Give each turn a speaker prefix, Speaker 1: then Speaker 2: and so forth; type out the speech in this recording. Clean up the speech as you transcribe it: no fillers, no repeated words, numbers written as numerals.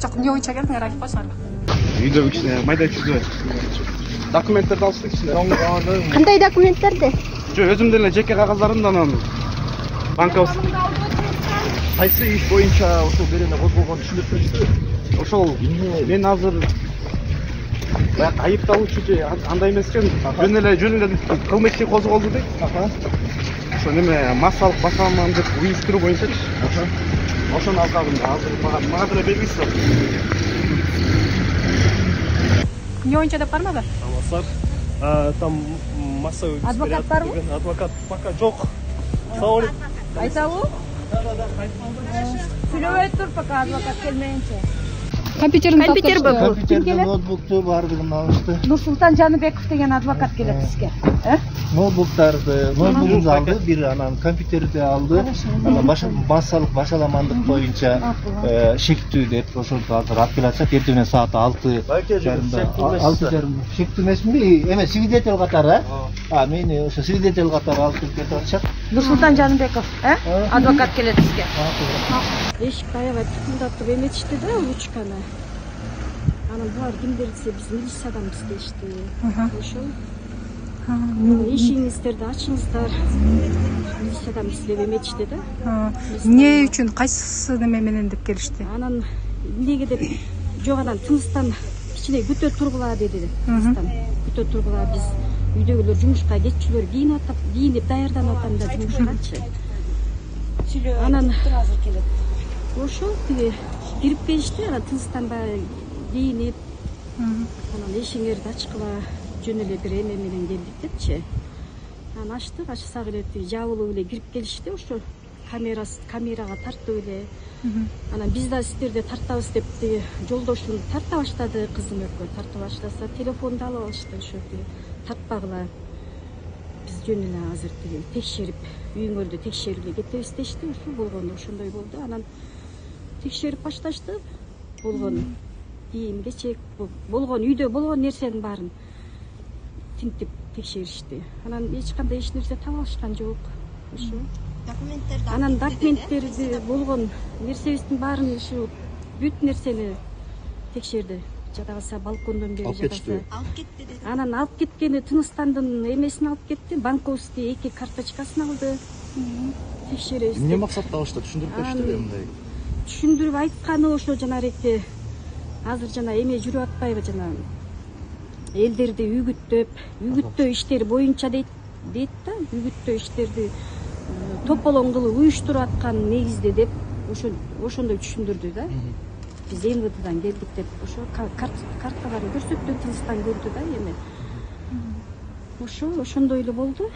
Speaker 1: Жок, эмне боюнча келдиңер айтып койсуңарбы?
Speaker 2: Үйдө кичине майда чүзүп документтерди алыштык кичине.
Speaker 3: Кандай документтерди?
Speaker 2: Жок, өзүмдүн эле жеке кагаздарын анан банковский.
Speaker 4: Кайсы иш боюнча ошол берене козголгонун түшүндүрүп беришти?
Speaker 2: Ошол мен азыр баягы айыпталуучу же андай эмес экен, жөн эле кылмыш иши козголду дейт. Ошо неме массалык башаламандык уюштуруу боюнчачы. Ошону алгам азыр мага деле белгисиз.
Speaker 1: Эмне боюнча деп кармады?
Speaker 4: Там массовый
Speaker 1: Адвокат барбы?
Speaker 4: Адвокат пока жок. Салам алейкум.
Speaker 1: Айтабы? Сүйлөбөй тур пока адвокат келмейинче.
Speaker 3: Компьютер бу.
Speaker 5: Компьютерде ноутбукту бардыгын алышты.
Speaker 1: Нурсултан Жаныбеков деген адвокат келет бизге.
Speaker 5: Ноутбугун алды, бир анан компьютерди алды. Анан массалык башаламандык боюнча шектүү деп ошентип азыр алып келатышат. Эртең менен саат 6:30. Шектүү эмесми? Эмес, свидетель катары, мени ошо свидетель катары алып кетип атышат.
Speaker 1: Нурсултан Жаныбеков, адвокат келет бизге.
Speaker 6: Эшикти аябай тыкылдатып эметишти да ручканы. Анан булар кимдер десе биз милициядамыз дешти. Ошол. Ишиңиздерди ачыңыздар. Милициядамыз деп эметишти да.
Speaker 1: Эмне үчүн кайсы неме менен деп келишти?
Speaker 6: Анан эмнеге деп жок анан тыныстан кичине күтө тургула деди. Тыныстан күтө тургула биз үйдөгүлөр жумушка кетчүлөр кийинип даярданып атам да жумушкачы. Анан азыр келет. Ошол тиги кирип келишти, анан тыныстан баягы кийинип, анан эшиңерди ачкыла, жөн эле бир эме менен келдик депчи. Анан ачтык, ачсак эле жабылып эле кирип келишти, ошо камерага тартып эле. Анан биз да сиздерди тартабыз деп жолдошум тарта баштады, кызым экөө тарта баштаса, телефонду алып алышты, ошо тартпагыла. Биз жөн эле азыр текшерип, үйүңөрдү текшерип эле кетебиз дешти, ошол болгону ошондой болду. Анан текшерип башташты, болгон кийим кечек болгон үйдө болгон нерсенин баарын тинтип текшеришти. Анан эч кандай эч нерсе таба алышкан жок. Ошо анан документтерди болгон нерсебиздин баарын ушу бүт нерсени текшерди. Жада калса балкондон бери жада калса алып кетти деди. Анан алып кеткени Тыныстандын эмесин алып кетти, банковский 2 карточкасын алды. Текшеребиз.
Speaker 4: Эмне максатта алышты түшүндүрүп беришти мындай?
Speaker 6: Түшүндүрүп айтканы ошо жанареке азыр жана эме жүрүп атпайбы жана элдерди үгүттөө иштери боюнча дейт да, үгүттөө иштерди тополоң кылып уюштуруп аткан негизде деп ошондой түшүндүрдү да. Биз МВДдан келдик деп ошо карталарын көрсөттү, Тыныстан көрдү да эми. Ошондой эле болду.